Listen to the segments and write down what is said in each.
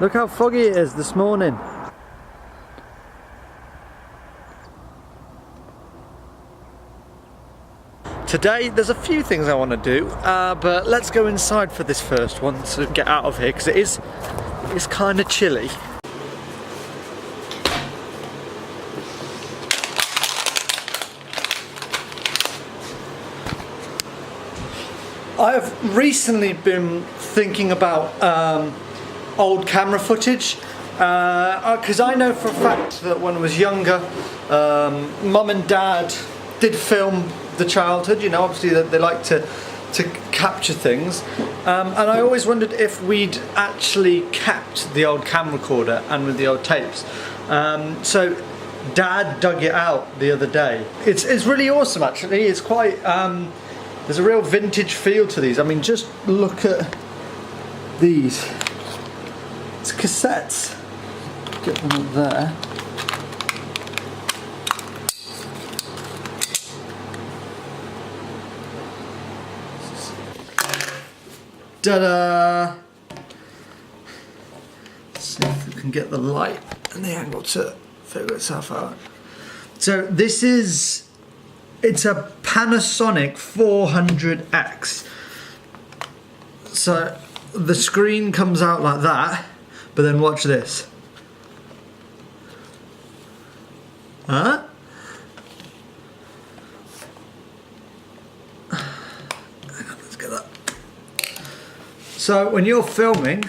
Look how foggy it is this morning. Today there's a few things I want to do, but let's go inside for this first one to get out of here, because it's kind of chilly. I have recently been thinking about old camera footage, because I know for a fact that when I was younger, Mum and Dad did film the childhood. You know, obviously they like to capture things, and I always wondered if we'd actually kept the old camcorder and with the old tapes. So Dad dug it out the other day. It's really awesome actually. It's quite there's a real vintage feel to these. I mean, just look at these. It's cassettes. Get them up there. Ta-da! Let's see if we can get the light and the angle to figure itself out. So this is, it's a Panasonic 400X. So the screen comes out like that, but then watch this. Huh? Let's get that. So when you're filming,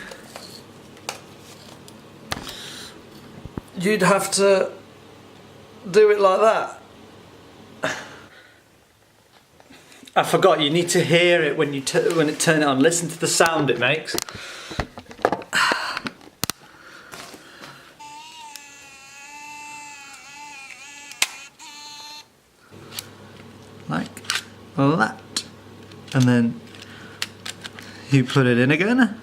you'd have to do it like that. I forgot, you need to hear it when you when it turn it on. Listen to the sound it makes. Like that. And then you put it in again.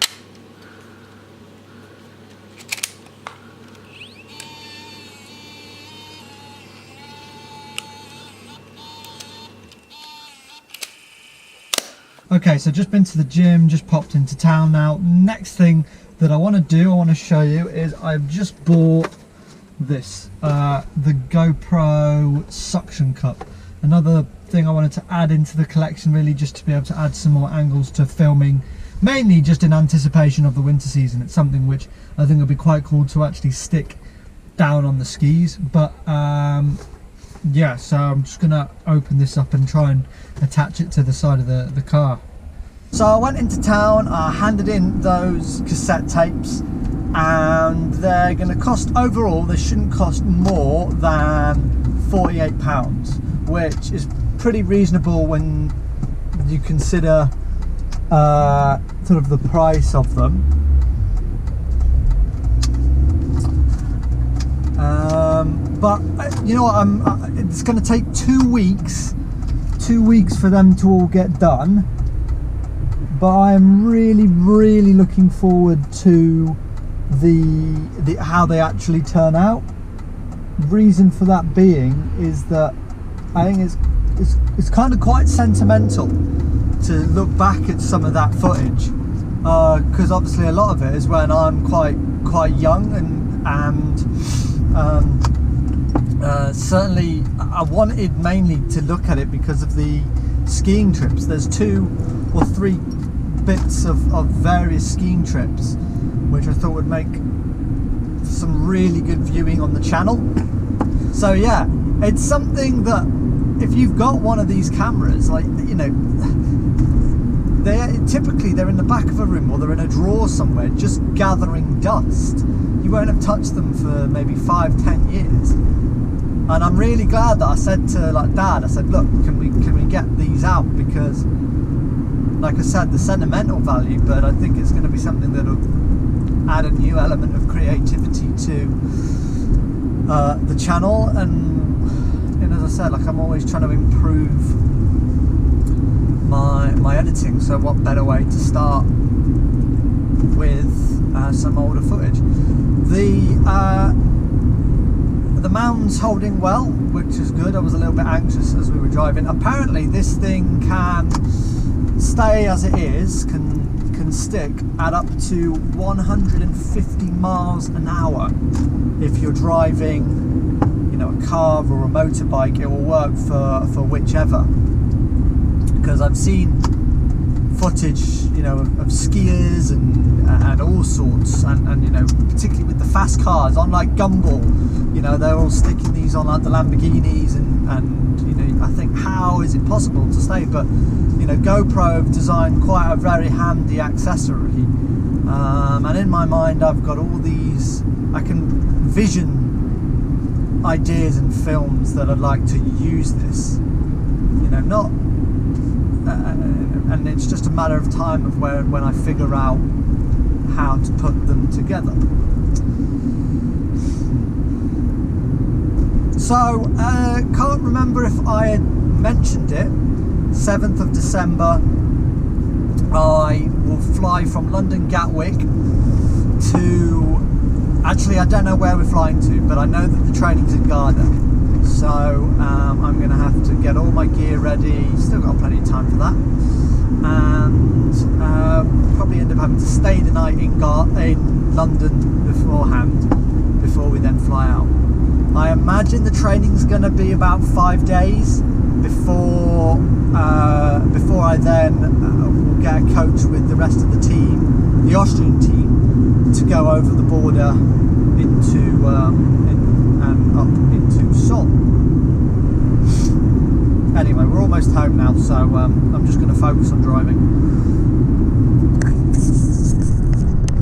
Okay, so just been to the gym, just popped into town now. Next thing that I want to do, I want to show you, is I've just bought this, the GoPro suction cup. Another thing I wanted to add into the collection, really, just to be able to add some more angles to filming, mainly just in anticipation of the winter season. It's something which I think would be quite cool to actually stick down on the skis. But yeah, so I'm just gonna open this up and try and attach it to the side of the car. So I went into town, I handed in those cassette tapes, and they're gonna cost, overall they shouldn't cost more than £48, which is pretty reasonable when you consider sort of the price of them. But you know what, it's going to take 2 weeks for them to all get done, but I'm really looking forward to the how they actually turn out. Reason for that being is that I think it's kind of quite sentimental to look back at some of that footage, because obviously a lot of it is when I'm quite young, and certainly I wanted mainly to look at it because of the skiing trips. There's 2 or 3 bits of various skiing trips which I thought would make some really good viewing on the channel. So yeah, it's something that if you've got one of these cameras, like, you know, they're in the back of a room or they're in a drawer somewhere just gathering dust. You won't have touched them for maybe 5-10 years. And I'm really glad that I said to Dad, I said, look, can we get these out, because like I said, the sentimental value, but I think it's going to be something that'll add a new element of creativity to the channel. And as I said, like, I'm always trying to improve my editing, so what better way to start with some older footage. The mount's holding well, which is good. I was a little bit anxious as we were driving. Apparently this thing can stay as it is, can can stick at up to 150 miles an hour. If you're driving, you know, a car or a motorbike, it will work for whichever. Because I've seen footage, you know, of skiers and all sorts, and you know, particularly with the fast cars on like Gumball, you know, they're all sticking these on like the Lamborghinis, and you know, I think, how is it possible to stay? But you know, GoPro have designed quite a very handy accessory, and in my mind I've got all these, I can vision ideas and films that I'd like to use this, you know, not and it's just a matter of time of when I figure out how to put them together. So can't remember if I had mentioned it. 7th of December I will fly from London Gatwick to, actually I don't know where we're flying to, but I know that the training's in Garda. So I'm going to have to get all my gear ready. Still got plenty of time for that, and probably end up having to stay the night in London beforehand before we then fly out. I imagine the training's going to be about 5 days before I then will get a coach with the rest of the team, the Austrian team, to go over the border into up into Seoul. Anyway, we're almost home now, so I'm just going to focus on driving.